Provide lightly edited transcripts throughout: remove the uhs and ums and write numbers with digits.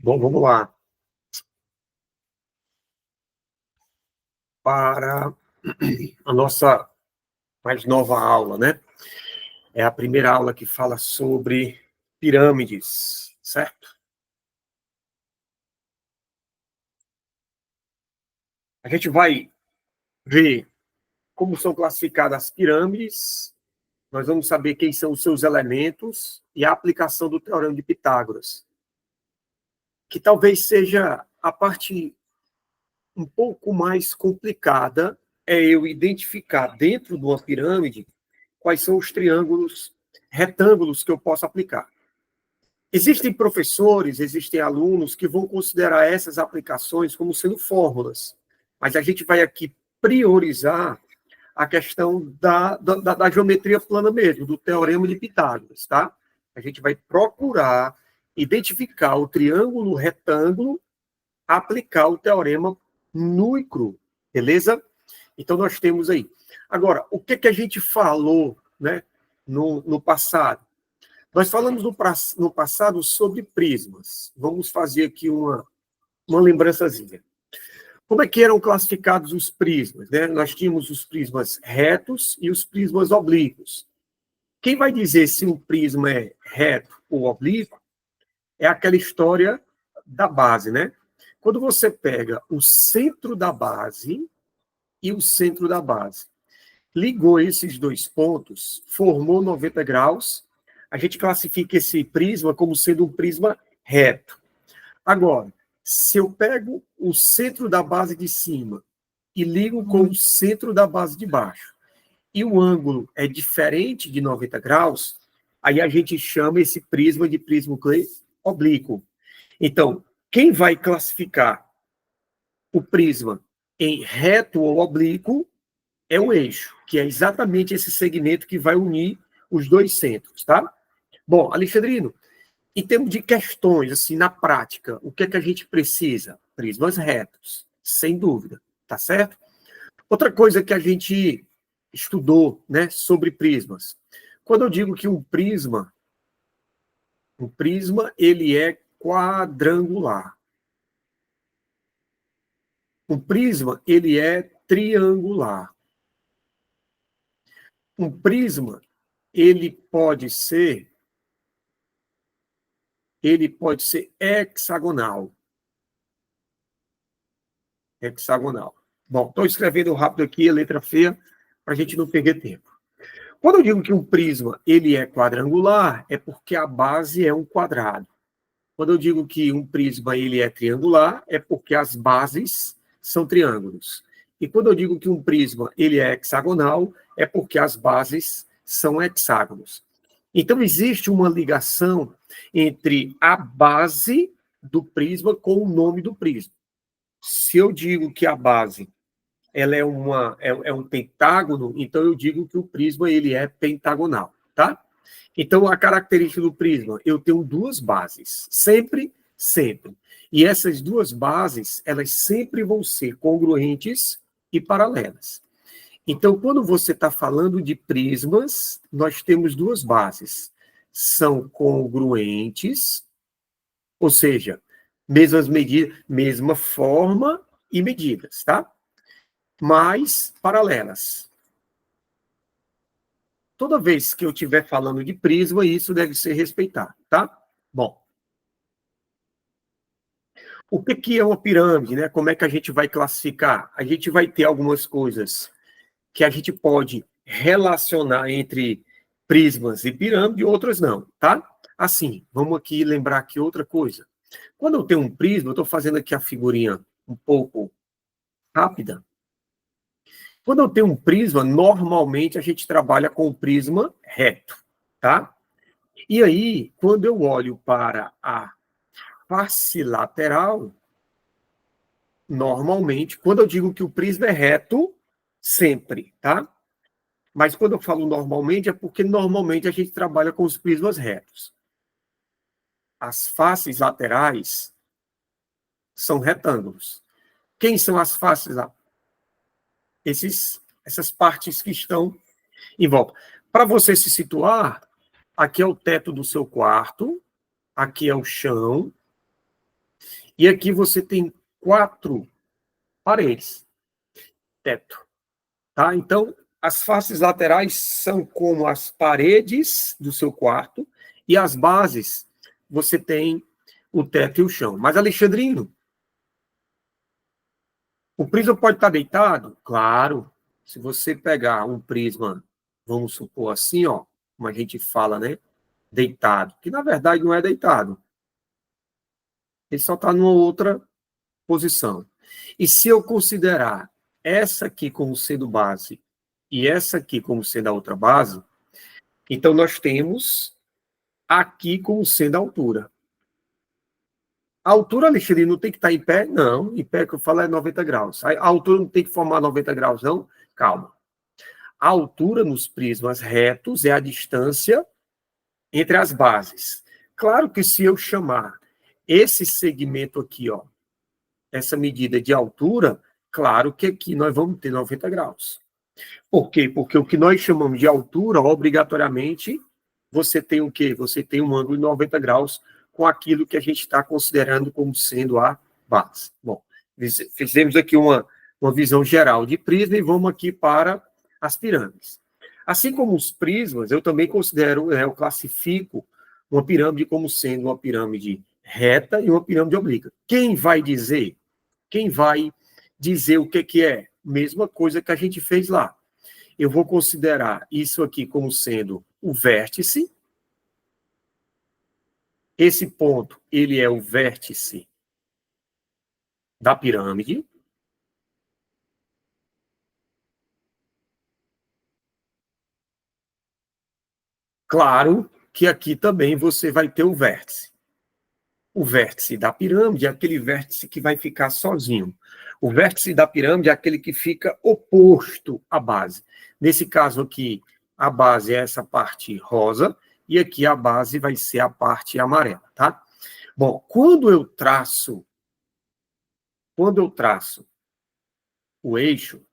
Bom, vamos lá. Para a nossa mais nova aula, né? É a primeira aula que fala sobre pirâmides, certo? A gente vai ver como são classificadas as pirâmides, nós vamos saber quem são os seus elementos e a aplicação do Teorema de Pitágoras, que talvez seja a parte um pouco mais complicada, é eu identificar dentro de uma pirâmide quais são os triângulos, retângulos que eu posso aplicar. Existem professores, existem alunos que vão considerar essas aplicações como sendo fórmulas, mas a gente vai aqui priorizar a questão da geometria plana mesmo, do Teorema de Pitágoras, tá? A gente vai procurar identificar o triângulo retângulo, aplicar o teorema nu e cru, beleza? Então, nós temos aí. Agora, o que a gente falou, né, no passado? Nós falamos no passado sobre prismas. Vamos fazer aqui uma lembrançazinha. Como é que eram classificados os prismas? Né? Nós tínhamos os prismas retos e os prismas oblíquos. Quem vai dizer se um prisma é reto ou oblíquo é aquela história da base, né? Quando você pega o centro da base e o centro da base, ligou esses dois pontos, formou 90 graus, a gente classifica esse prisma como sendo um prisma reto. Agora, se eu pego o centro da base de cima e ligo com o centro da base de baixo, e o ângulo é diferente de 90 graus, aí a gente chama esse prisma de prisma oblíquo. Então, quem vai classificar o prisma em reto ou oblíquo é o eixo, que é exatamente esse segmento que vai unir os dois centros, tá? Bom, Alexandrino, em termos de questões, assim, na prática, o que é que a gente precisa? Prismas retos, sem dúvida, tá certo? Outra coisa que a gente estudou, né, sobre prismas. Quando eu digo que um prisma, ele é quadrangular. Um prisma, ele é triangular. Um prisma, ele pode ser hexagonal. Hexagonal. Bom, estou escrevendo rápido aqui, a letra feia, para a gente não perder tempo. Quando eu digo que um prisma ele é quadrangular, é porque a base é um quadrado. Quando eu digo que um prisma ele é triangular, é porque as bases são triângulos. E quando eu digo que um prisma ele é hexagonal, é porque as bases são hexágonos. Então, existe uma ligação entre a base do prisma com o nome do prisma. Se eu digo que a base ela é um pentágono, então eu digo que o prisma ele é pentagonal, tá? Então, a característica do prisma, eu tenho duas bases, sempre, sempre. E essas duas bases, elas sempre vão ser congruentes e paralelas. Então, quando você está falando de prismas, nós temos duas bases. São congruentes, ou seja, mesmas medidas, mesma forma e medidas, tá? Mas paralelas. Toda vez que eu estiver falando de prisma, isso deve ser respeitado, tá? Bom. O que é uma pirâmide, né? Como é que a gente vai classificar? A gente vai ter algumas coisas que a gente pode relacionar entre prismas e pirâmide, outras não, tá? Assim, vamos aqui lembrar aqui outra coisa. Quando eu tenho um prisma, eu estou fazendo aqui a figurinha um pouco rápida. Quando eu tenho um prisma, normalmente a gente trabalha com o prisma reto, tá? E aí, quando eu olho para a face lateral, normalmente, quando eu digo que o prisma é reto, sempre, tá? Mas quando eu falo normalmente, é porque normalmente a gente trabalha com os prismas retos. As faces laterais são retângulos. Quem são as faces lá? Essas partes que estão em volta. Para você se situar, aqui é o teto do seu quarto, aqui é o chão, E aqui você tem 4 paredes, teto. Tá? Então, as faces laterais são como as paredes do seu quarto e as bases você tem o teto e o chão. Mas, Alexandrino, o prisma pode estar deitado? Claro. Se você pegar um prisma, vamos supor assim, ó, como a gente fala, né? Deitado, que na verdade não é deitado. Ele só está numa outra posição. E se eu considerar essa aqui como sendo base e essa aqui como sendo a outra base, então nós temos aqui como sendo a altura. A altura, Alexandre, não tem que estar em pé? Não, em pé que eu falo é 90 graus. A altura não tem que formar 90 graus, não? Calma. A altura nos prismas retos é a distância entre as bases. Claro que se eu chamar esse segmento aqui, ó, essa medida de altura, claro que aqui nós vamos ter 90 graus. Por quê? Porque o que nós chamamos de altura, obrigatoriamente, você tem o quê? Você tem um ângulo de 90 graus com aquilo que a gente está considerando como sendo a base. Bom, fizemos aqui uma visão geral de prisma e vamos aqui para as pirâmides. Assim como os prismas, eu também considero, eu classifico uma pirâmide como sendo uma pirâmide reta e uma pirâmide oblíqua. Quem vai dizer? Quem vai dizer o que é? Mesma coisa que a gente fez lá. Eu vou considerar isso aqui como sendo o vértice. Esse ponto, ele é o vértice da pirâmide. Claro que aqui também você vai ter o vértice. O vértice da pirâmide é aquele vértice que vai ficar sozinho. O vértice da pirâmide é aquele que fica oposto à base. Nesse caso aqui, a base é essa parte rosa, e aqui a base vai ser a parte amarela, tá? Bom, quando eu traço o eixo,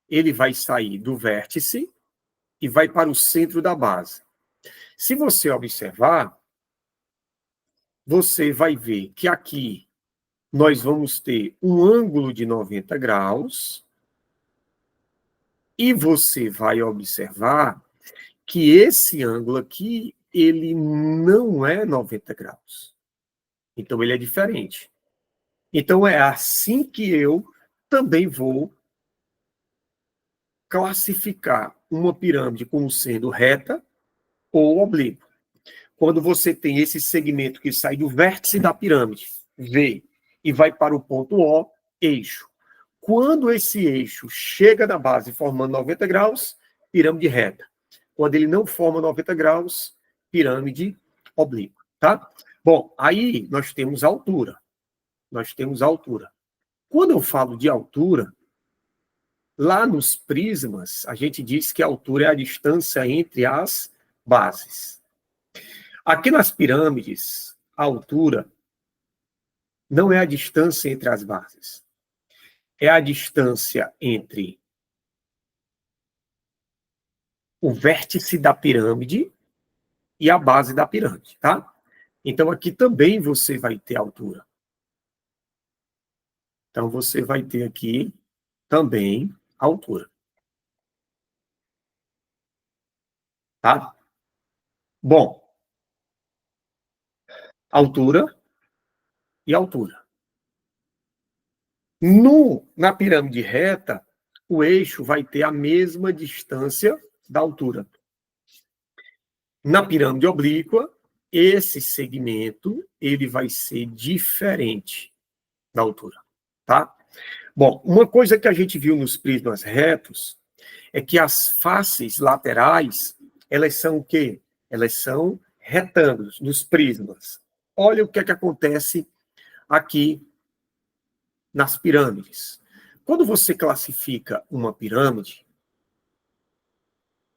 ele vai sair do vértice e vai para o centro da base. Se você observar, você vai ver que aqui nós vamos ter um ângulo de 90 graus e você vai observar que esse ângulo aqui, ele não é 90 graus. Então, ele é diferente. Então, é assim que eu também vou classificar uma pirâmide como sendo reta ou oblíqua. Quando você tem esse segmento que sai do vértice da pirâmide, V, e vai para o ponto O, eixo. Quando esse eixo chega na base formando 90 graus, pirâmide reta. Quando ele não forma 90 graus, pirâmide oblíqua, tá? Bom, aí nós temos a altura. Nós temos a altura. Quando eu falo de altura, lá nos prismas, a gente diz que a altura é a distância entre as bases. Aqui nas pirâmides, a altura não é a distância entre as bases. É a distância entre o vértice da pirâmide e a base da pirâmide, tá? Então, aqui também você vai ter altura. Então, você vai ter aqui também altura. Tá? Bom, altura e altura. Na pirâmide reta, o eixo vai ter a mesma distância da altura. Na pirâmide oblíqua, esse segmento ele vai ser diferente da altura, tá? Bom, uma coisa que a gente viu nos prismas retos é que as faces laterais, elas são o quê? Elas são retângulos nos prismas. Olha o que é que acontece aqui nas pirâmides. Quando você classifica uma pirâmide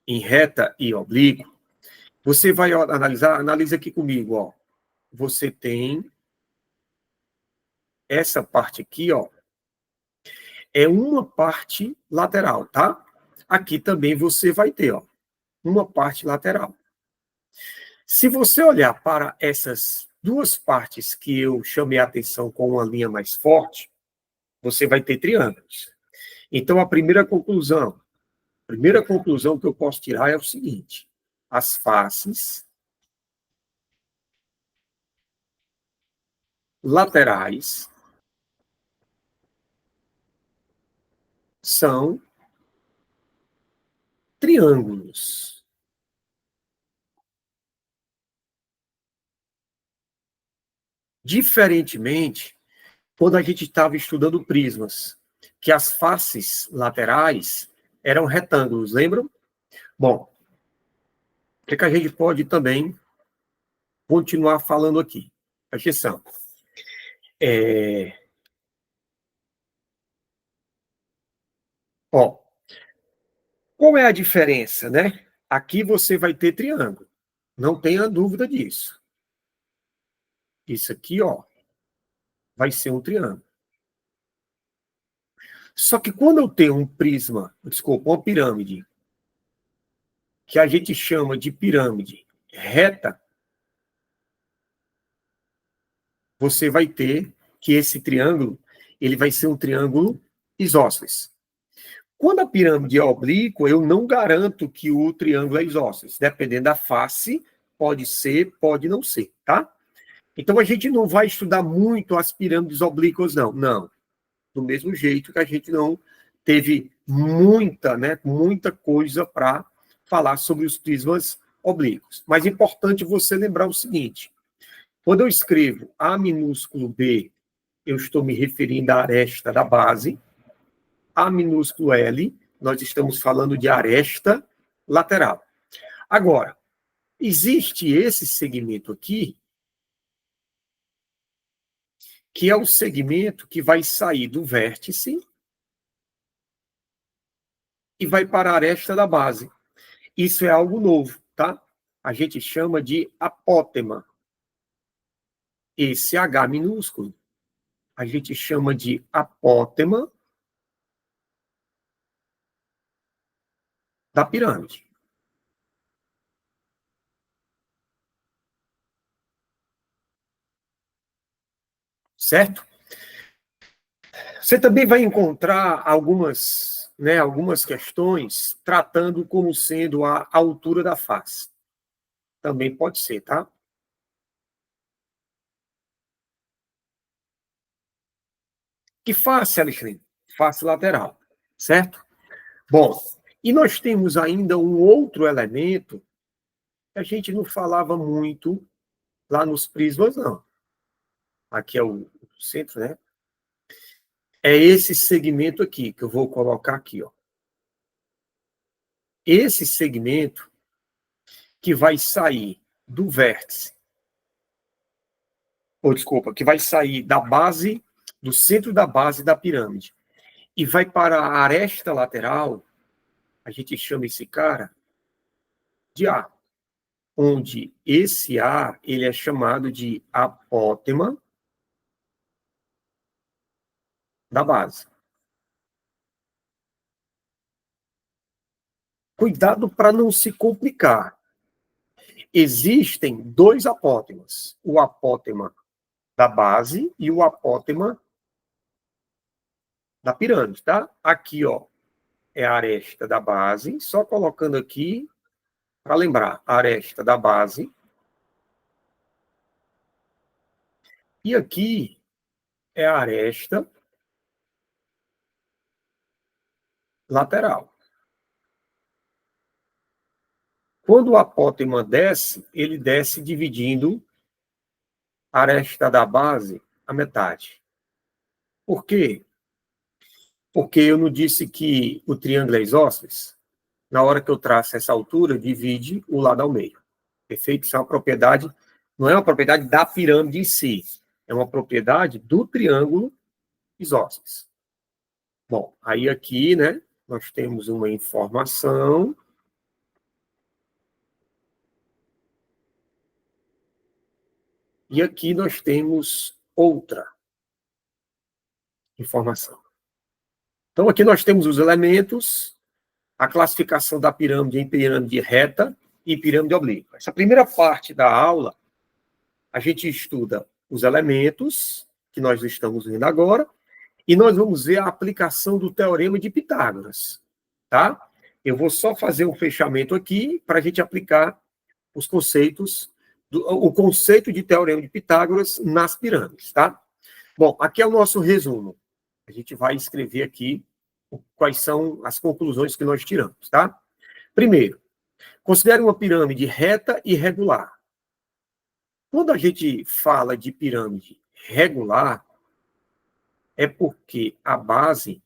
em reta e oblíquo, você vai analisar, analisa aqui comigo, ó. Você tem essa parte aqui, ó, é uma parte lateral, tá? Aqui também você vai ter, ó, uma parte lateral. Se você olhar para essas duas partes que eu chamei a atenção com uma linha mais forte, você vai ter triângulos. Então, a primeira conclusão que eu posso tirar é o seguinte: as faces laterais são triângulos. Diferentemente, quando a gente estava estudando prismas, que as faces laterais eram retângulos, lembram? Bom, o que a gente pode também continuar falando aqui? Presta atenção. Ó, qual é a diferença, né? Aqui você vai ter triângulo. Não tenha dúvida disso. Isso aqui, ó, vai ser um triângulo. Só que quando eu tenho um prisma, desculpa, uma pirâmide, que a gente chama de pirâmide reta, você vai ter que esse triângulo, ele vai ser um triângulo isósceles. Quando a pirâmide é oblíqua, eu não garanto que o triângulo é isósceles. Dependendo da face, pode ser, pode não ser, tá? Então, a gente não vai estudar muito as pirâmides oblíquas, não. Não. Do mesmo jeito que a gente não teve muita coisa para falar sobre os prismas oblíquos. Mas é importante você lembrar o seguinte: quando eu escrevo A minúsculo B, eu estou me referindo à aresta da base. A minúsculo L, nós estamos falando de aresta lateral. Agora, existe esse segmento aqui, que é o segmento que vai sair do vértice e vai para a aresta da base. Isso é algo novo, tá? A gente chama de apótema. Esse H minúsculo, a gente chama de apótema da pirâmide. Certo? Você também vai encontrar algumas questões tratando como sendo a altura da face. Também pode ser, tá? Que face, Alexandre? Face lateral, certo? Bom, e nós temos ainda um outro elemento que a gente não falava muito lá nos prismas, não. Aqui é o centro, né? É esse segmento aqui, que eu vou colocar aqui, ó. Esse segmento que vai sair do vértice, ou desculpa, que vai sair da base, do centro da base da pirâmide, e vai para a aresta lateral, a gente chama esse cara de A, onde esse A, ele é chamado de apótema da base. Cuidado para não se complicar. Existem dois apótemas, o apótema da base e o apótema da pirâmide, tá? Aqui, ó, é a aresta da base, só colocando aqui para lembrar, a aresta da base. E aqui é a aresta lateral. Quando o apótema desce, ele desce dividindo a aresta da base a metade. Por quê? Porque eu não disse que o triângulo é isósceles? Na hora que eu traço essa altura, divide o lado ao meio. Perfeito? Isso é uma propriedade, não é uma propriedade da pirâmide em si, é uma propriedade do triângulo isósceles. Bom, aí aqui, né, nós temos uma informação. E aqui nós temos outra informação. Então, aqui nós temos os elementos, a classificação da pirâmide em pirâmide reta e pirâmide oblíqua. Essa primeira parte da aula, a gente estuda os elementos, que nós estamos vendo agora, e nós vamos ver a aplicação do Teorema de Pitágoras, tá? Eu vou só fazer um fechamento aqui para a gente aplicar os conceitos, o conceito de Teorema de Pitágoras nas pirâmides, tá? Bom, aqui é o nosso resumo. A gente vai escrever aqui quais são as conclusões que nós tiramos, tá? Primeiro, considere uma pirâmide reta e regular. Quando a gente fala de pirâmide regular, é porque a base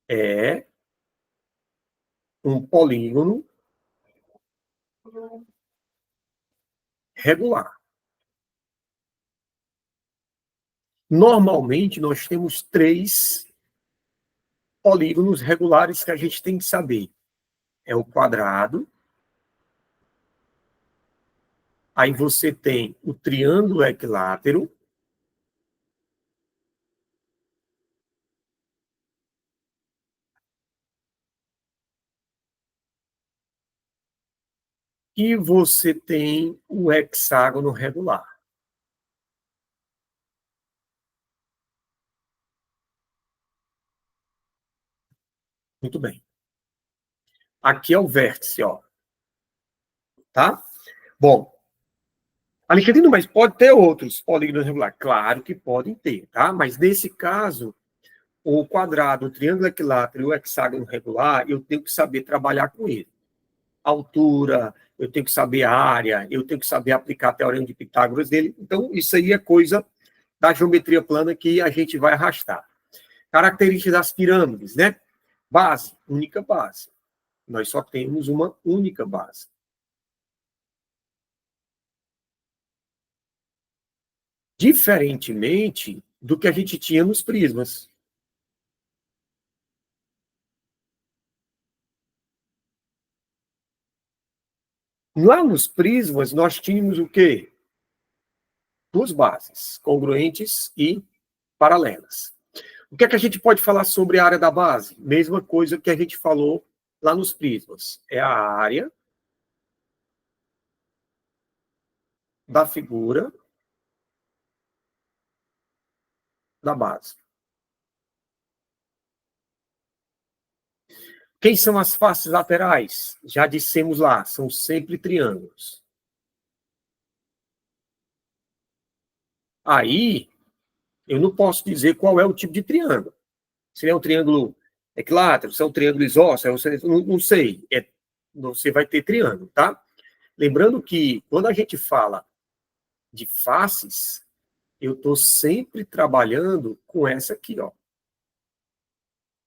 é um polígono regular. Normalmente, nós temos 3 polígonos regulares que a gente tem que saber. É o quadrado, aí você tem o triângulo equilátero, e você tem o hexágono regular. Muito bem. Aqui é o vértice, ó. Tá? Bom, Alexandre, mas pode ter outros polígonos regulares? Claro que podem ter, tá? Mas nesse caso, o quadrado, o triângulo equilátero e o hexágono regular, eu tenho que saber trabalhar com ele. Altura, eu tenho que saber a área, eu tenho que saber aplicar a teorema de Pitágoras dele. Então, isso aí é coisa da geometria plana que a gente vai arrastar. Características das pirâmides, né? Base, única base. Nós só temos uma única base. Diferentemente do que a gente tinha nos prismas. Lá nos prismas, nós tínhamos o quê? 2 bases, congruentes e paralelas. O que é que a gente pode falar sobre a área da base? Mesma coisa que a gente falou lá nos prismas. É a área da figura da base. Quem são as faces laterais? Já dissemos lá, são sempre triângulos. Aí, eu não posso dizer qual é o tipo de triângulo. Se é um triângulo equilátero, se é um triângulo isósceles, não sei. Você vai ter triângulo, tá? Lembrando que, quando a gente fala de faces, eu estou sempre trabalhando com essa aqui, ó.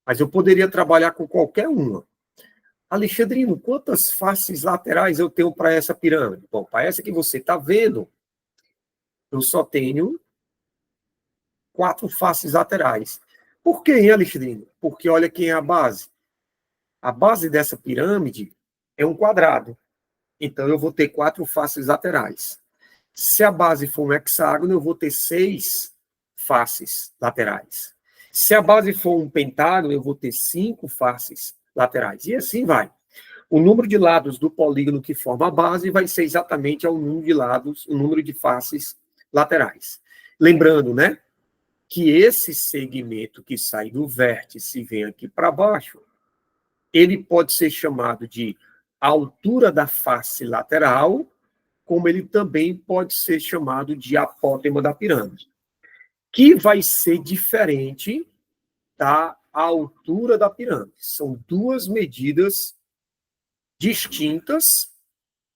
Mas eu poderia trabalhar com qualquer uma. Alexandrino, quantas faces laterais eu tenho para essa pirâmide? Bom, para essa que você está vendo, eu só tenho 4 faces laterais. Por quê, hein, Alexandrino? Porque olha quem é a base. A base dessa pirâmide é um quadrado. Então, eu vou ter 4 faces laterais. Se a base for um hexágono, eu vou ter 6 faces laterais. Se a base for um pentágono, eu vou ter 5 faces laterais. E assim vai. O número de lados do polígono que forma a base vai ser exatamente o número de lados, o número de faces laterais. Lembrando, né, que esse segmento que sai do vértice e vem aqui para baixo, ele pode ser chamado de altura da face lateral, como ele também pode ser chamado de apótema da pirâmide, que vai ser diferente da altura da pirâmide. São 2 medidas distintas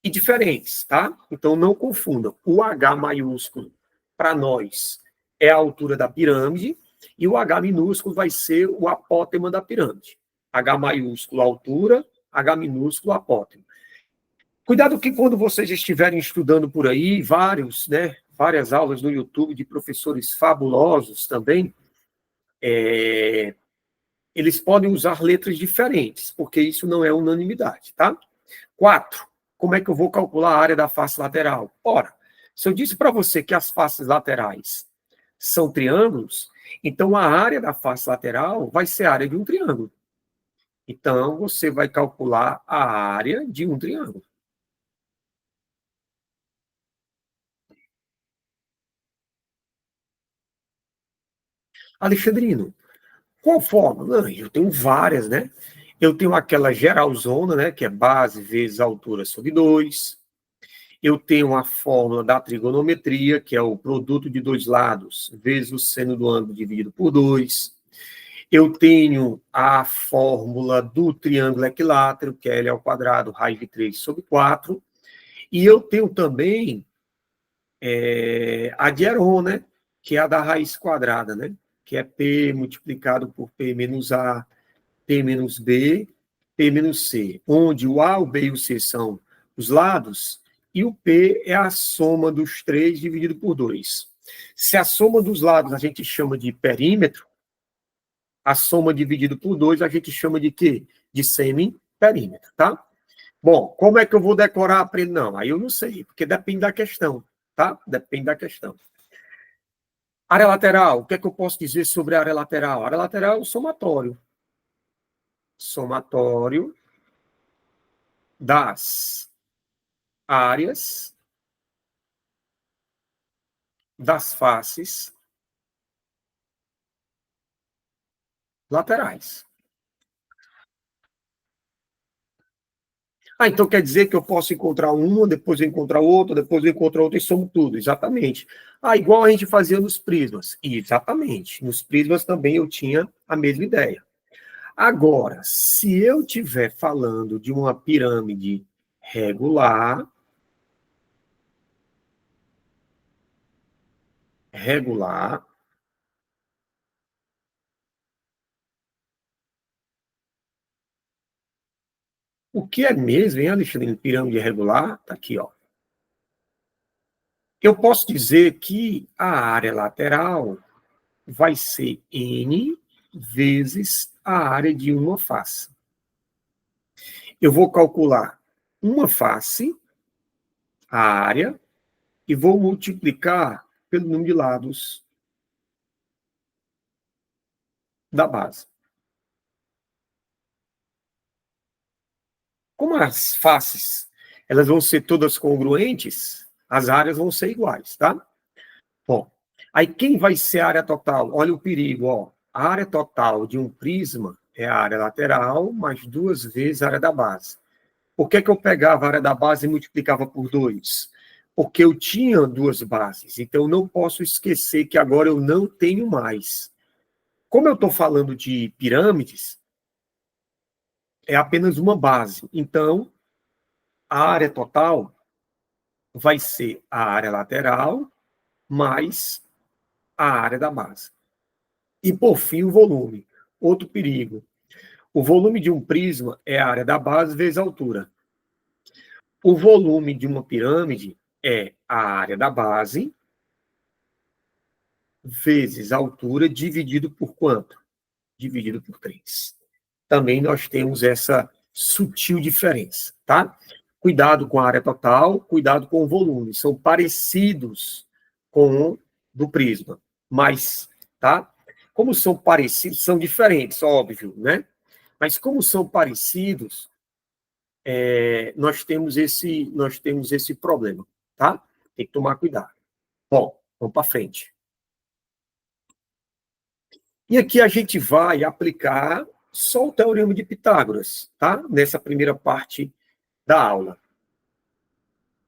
e diferentes, tá? Então não confundam. O H maiúsculo, para nós, é a altura da pirâmide, e o H minúsculo vai ser o apótema da pirâmide. H maiúsculo, altura, H minúsculo, apótema. Cuidado que quando vocês estiverem estudando por aí, várias aulas no YouTube de professores fabulosos também, eles podem usar letras diferentes, porque isso não é unanimidade, tá? 4. Como é que eu vou calcular a área da face lateral? Ora, se eu disse para você que as faces laterais são triângulos, então a área da face lateral vai ser a área de um triângulo. Então, você vai calcular a área de um triângulo. Alexandrino, qual forma? Não, eu tenho várias, né? Eu tenho aquela geralzona, né, que é base vezes altura sobre 2. Eu tenho a fórmula da trigonometria, que é o produto de dois lados, vezes o seno do ângulo dividido por 2. Eu tenho a fórmula do triângulo equilátero, que é L ao quadrado, raiz de 3 sobre 4. E eu tenho também a de Heron, né, que é a da raiz quadrada, né, que é P multiplicado por P menos A, P menos B, P menos C, onde o A, o B e o C são os lados, e o P é a soma dos três dividido por 2. Se a soma dos lados a gente chama de perímetro, a soma dividido por 2 a gente chama de quê? De semiperímetro, tá? Bom, como é que eu vou decorar para ele? Não, aí eu não sei, porque depende da questão, tá? Depende da questão. Área lateral, o que é que eu posso dizer sobre a área lateral? A área lateral é o somatório. Somatório das áreas das faces laterais. Ah, então quer dizer que eu posso encontrar uma, depois eu encontrar outra, depois eu encontrar outra e somo tudo. Exatamente. Ah, igual a gente fazia nos prismas. Exatamente. Nos prismas também eu tinha a mesma ideia. Agora, se eu estiver falando de uma pirâmide regular, regular, o que é mesmo, hein, Alexandre? Pirâmide regular, tá aqui, ó. Eu posso dizer que a área lateral vai ser N vezes a área de uma face. Eu vou calcular uma face, a área, e vou multiplicar pelo número de lados da base. Como as faces elas vão ser todas congruentes, as áreas vão ser iguais, tá? Bom, aí quem vai ser a área total? Olha o perigo, ó. A área total de um prisma é a área lateral mais 2 vezes a área da base. Por que eu pegava a área da base e multiplicava por 2? Porque eu tinha duas bases, então eu não posso esquecer que agora eu não tenho mais. Como eu estou falando de pirâmides, é apenas uma base. Então, a área total vai ser a área lateral mais a área da base. E, por fim, o volume. Outro perigo. O volume de um prisma é a área da base vezes a altura. O volume de uma pirâmide é a área da base vezes a altura dividido por quanto? Dividido por 3. Também nós temos essa sutil diferença, tá? Cuidado com a área total, cuidado com o volume. São parecidos com o do prisma, mas, tá? Como são parecidos, são diferentes, óbvio, né? Mas como são parecidos, nós temos esse problema, tá? Tem que tomar cuidado. Bom, vamos para frente. E aqui a gente vai aplicar só o teorema de Pitágoras, tá? Nessa primeira parte da aula.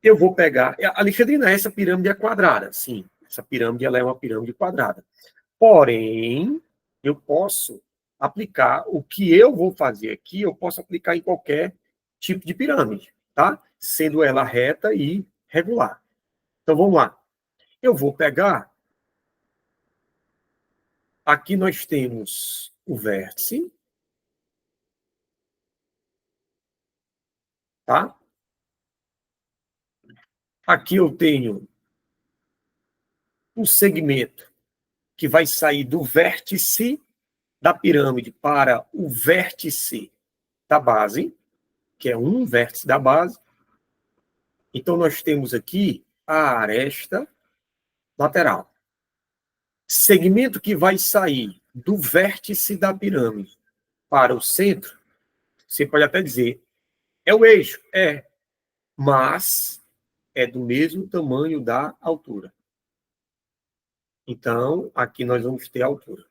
Eu vou pegar... Alexandrina, essa pirâmide é quadrada. Sim, essa pirâmide ela é uma pirâmide quadrada. Porém, eu posso aplicar o que eu vou fazer aqui, eu posso aplicar em qualquer tipo de pirâmide, tá? Sendo ela reta e regular. Então, vamos lá. Eu vou pegar... Aqui nós temos o vértice, tá? Aqui eu tenho um segmento que vai sair do vértice da pirâmide para o vértice da base, que é um vértice da base. Então, nós temos aqui a aresta lateral. Segmento que vai sair do vértice da pirâmide para o centro, você pode até dizer, é o eixo, mas é do mesmo tamanho da altura. Então, aqui nós vamos ter a altura.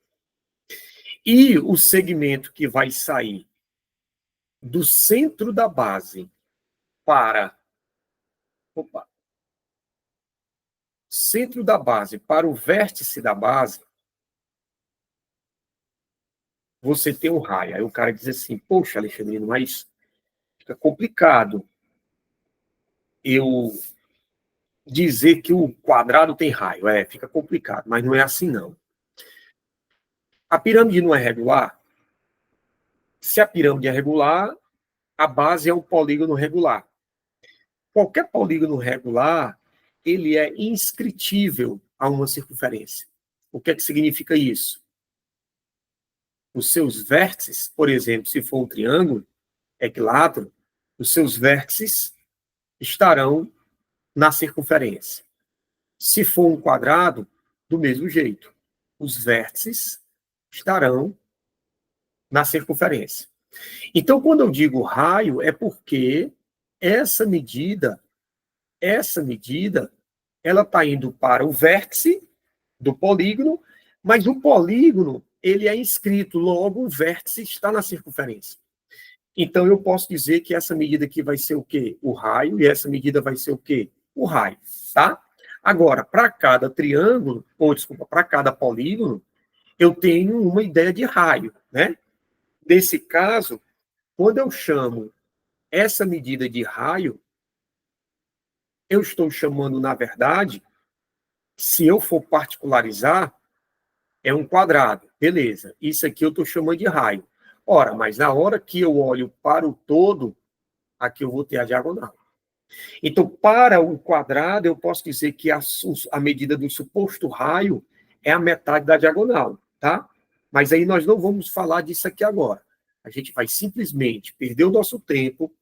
E o segmento que vai sair do centro da base para... Opa, centro da base para o vértice da base, você tem um raio. Aí o cara diz assim, poxa, Alexandrino, mas fica complicado eu dizer que o quadrado tem raio. Fica complicado, mas não é assim, não. A pirâmide não é regular? Se a pirâmide é regular, a base é um polígono regular. Qualquer polígono regular, ele é inscritível a uma circunferência. O que é que significa isso? Os seus vértices, por exemplo, se for um triângulo equilátero, os seus vértices estarão na circunferência. Se for um quadrado, do mesmo jeito, os vértices estarão na circunferência. Então, quando eu digo raio, é porque essa medida, ela está indo para o vértice do polígono, mas o polígono, ele é inscrito, logo o vértice está na circunferência. Então, eu posso dizer que essa medida aqui vai ser o quê? O raio, e essa medida vai ser o quê? O raio, tá? Agora, para cada triângulo, ou desculpa, para cada polígono, eu tenho uma ideia de raio, né? Nesse caso, quando eu chamo essa medida de raio, eu estou chamando, na verdade, se eu for particularizar, é um quadrado. Beleza, isso aqui eu estou chamando de raio. Ora, mas na hora que eu olho para o todo, aqui eu vou ter a diagonal. Então, para o quadrado, eu posso dizer que a medida do suposto raio é a metade da diagonal, tá? Mas aí nós não vamos falar disso aqui agora. A gente vai simplesmente perder o nosso tempo,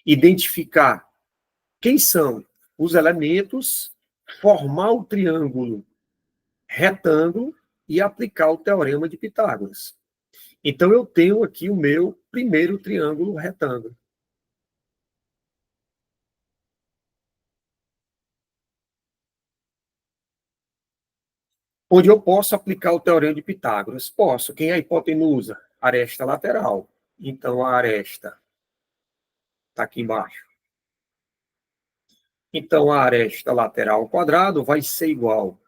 identificar quem são os elementos, formar o triângulo retângulo e aplicar o teorema de Pitágoras. Então, eu tenho aqui o meu primeiro triângulo retângulo. Onde eu posso aplicar o teorema de Pitágoras? Posso. Quem é a hipotenusa? Aresta lateral. Então, a aresta está aqui embaixo. Então, a aresta lateral ao quadrado vai ser igual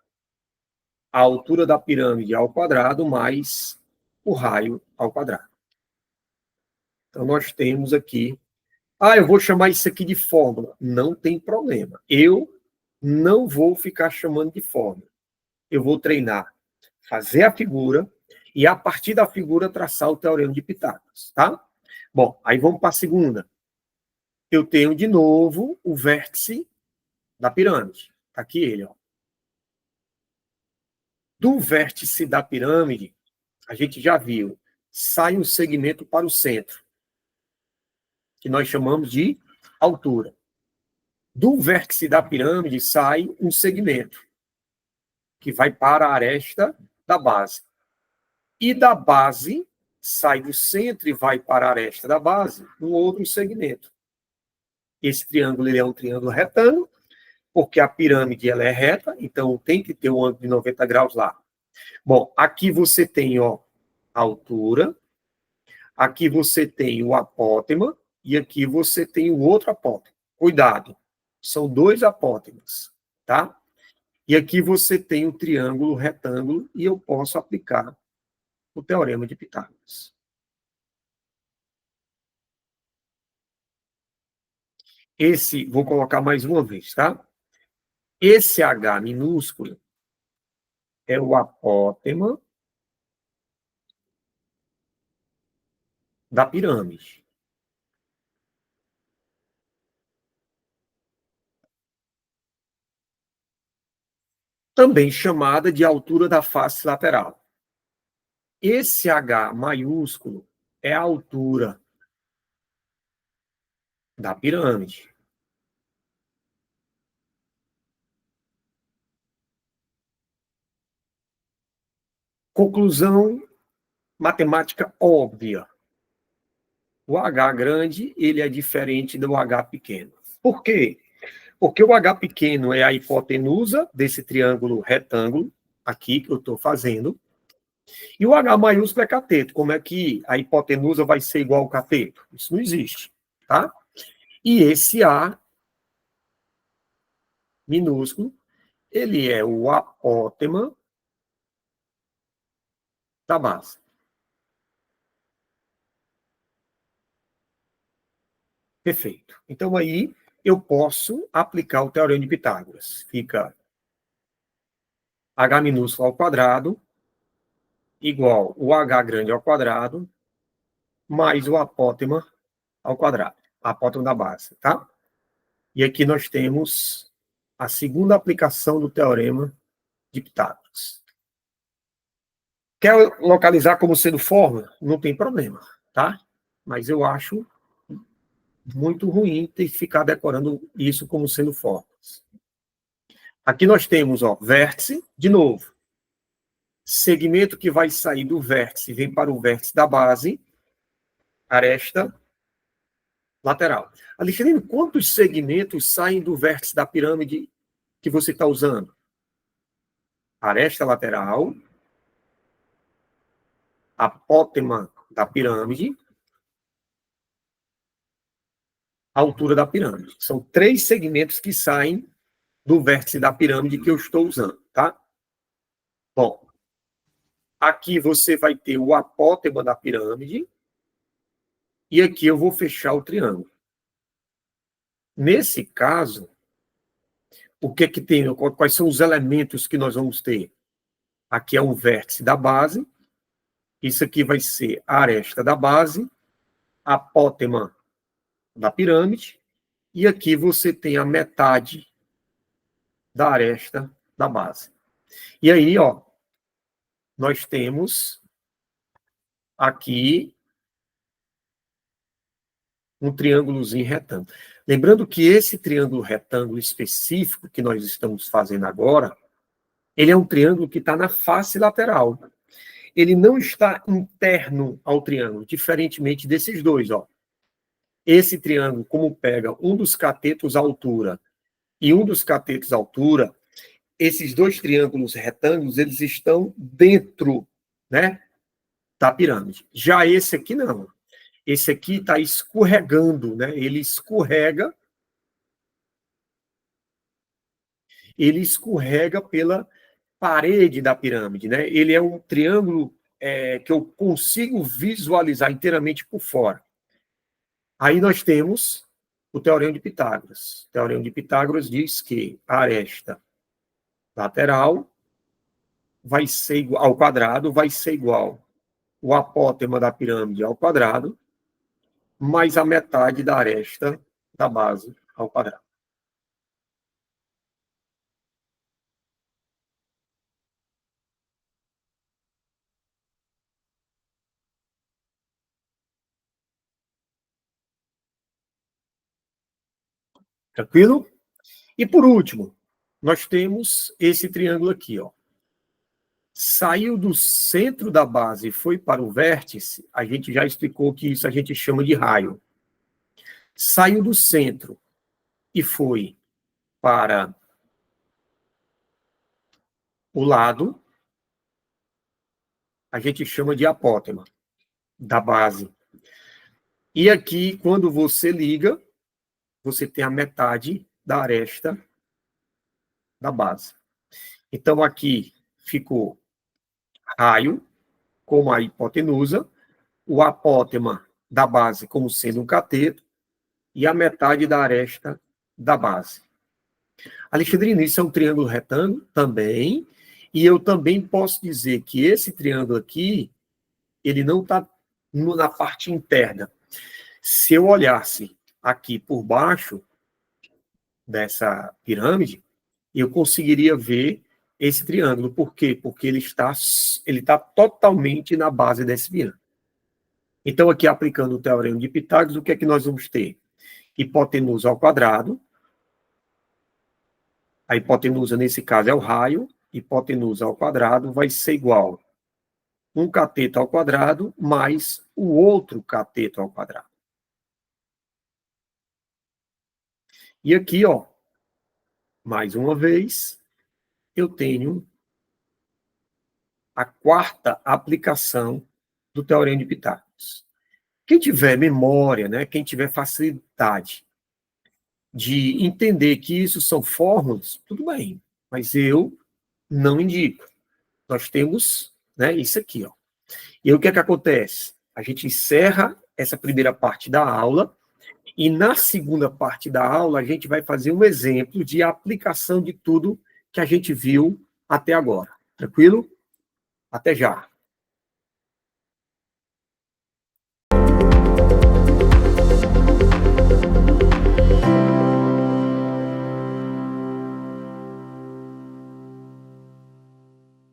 à altura da pirâmide ao quadrado mais o raio ao quadrado. Então, nós temos aqui... eu vou chamar isso aqui de fórmula. Não tem problema. Eu não vou ficar chamando de fórmula. Eu vou treinar, fazer a figura e, a partir da figura, traçar o teorema de Pitágoras, tá? Bom, aí vamos para a segunda. Eu tenho, de novo, o vértice da pirâmide. Está aqui ele, ó. Do vértice da pirâmide, a gente já viu, sai um segmento para o centro, que nós chamamos de altura. Do vértice da pirâmide sai um segmento, que vai para a aresta da base. E da base, sai do centro e vai para a aresta da base, um outro segmento. Esse triângulo ele é um triângulo retângulo, porque a pirâmide ela é reta, então tem que ter um ângulo de 90 graus lá. Bom, aqui você tem, ó, a altura, aqui você tem o apótema, e aqui você tem o outro apótema. Cuidado, são dois apótemas, tá? E aqui você tem o triângulo retângulo, e eu posso aplicar o teorema de Pitágoras. Esse, vou colocar mais uma vez, tá? Esse H minúsculo é o apótema da pirâmide. Também chamada de altura da face lateral. Esse H maiúsculo é a altura da pirâmide. Conclusão matemática óbvia. O H grande, ele é diferente do H pequeno. Por quê? Porque o H pequeno é a hipotenusa desse triângulo retângulo, aqui que eu estou fazendo, E o H maiúsculo é cateto. Como é que a hipotenusa vai ser igual ao cateto? Isso não existe, tá? E esse A minúsculo, ele é o apótema da base. Perfeito. Então, aí, eu posso aplicar o teorema de Pitágoras. Fica H minúsculo ao quadrado igual o H grande ao quadrado mais o apótema ao quadrado. Apótema da base, tá? E aqui nós temos a segunda aplicação do teorema de Pitágoras. Quer localizar como sendo forma? Não tem problema, tá? Mas eu acho muito ruim ter que ficar decorando isso como sendo formas. Aqui nós temos, ó, vértice, de novo. Segmento que vai sair do vértice vem para o vértice da base, aresta lateral. Alexandre, quantos segmentos saem do vértice da pirâmide que você está usando? Aresta lateral, apótema da pirâmide, altura da pirâmide. São 3 segmentos que saem do vértice da pirâmide que eu estou usando, tá? Bom, aqui você vai ter o apótema da pirâmide e aqui eu vou fechar o triângulo. Nesse caso, o que é que tem? Quais são os elementos que nós vamos ter? Aqui é um vértice da base, isso aqui vai ser a aresta da base, apótema da pirâmide, e aqui você tem a metade da aresta da base. E aí, ó, nós temos aqui um triângulozinho retângulo. Lembrando que esse triângulo retângulo específico que nós estamos fazendo agora, ele é um triângulo que está na face lateral. Ele não está interno ao triângulo, diferentemente desses dois, ó. Esse triângulo, como pega um dos catetos à altura e um dos catetos à altura, esses dois triângulos retângulos, eles estão dentro, né, da pirâmide. Já esse aqui não. Esse aqui está escorregando, né? Ele escorrega pela parede da pirâmide, né? Ele é um triângulo que eu consigo visualizar inteiramente por fora. Aí nós temos o teorema de Pitágoras. O teorema de Pitágoras diz que a aresta lateral vai ser igual ao quadrado, vai ser igual o apótema da pirâmide ao quadrado, mais a metade da aresta da base ao quadrado. Tranquilo? E por último, nós temos esse triângulo aqui, ó. Saiu do centro da base e foi para o vértice, a gente já explicou que isso a gente chama de raio. Saiu do centro e foi para o lado, a gente chama de apótema da base. E aqui, quando você liga, você tem a metade da aresta da base. Então, aqui ficou raio, como a hipotenusa, o apótema da base como sendo um cateto, e a metade da aresta da base. Alexandrino, isso é um triângulo retângulo? Também. E eu também posso dizer que esse triângulo aqui, ele não está na parte interna. Se eu olhasse aqui por baixo dessa pirâmide, eu conseguiria ver esse triângulo. Por quê? Porque ele está totalmente na base desse pirâmide. Então, aqui aplicando o teorema de Pitágoras, o que é que nós vamos ter? Hipotenusa ao quadrado. A hipotenusa, nesse caso, é o raio. Hipotenusa ao quadrado vai ser igual um cateto ao quadrado mais o outro cateto ao quadrado. E aqui, ó, mais uma vez, eu tenho a quarta aplicação do Teorema de Pitágoras. Quem tiver memória, né, quem tiver facilidade de entender que isso são fórmulas, tudo bem, mas eu não indico. Nós temos, né, isso aqui, ó. E aí, o que é que acontece? A gente encerra essa primeira parte da aula e na segunda parte da aula a gente vai fazer um exemplo de aplicação de tudo que a gente viu até agora. Tranquilo? Até já.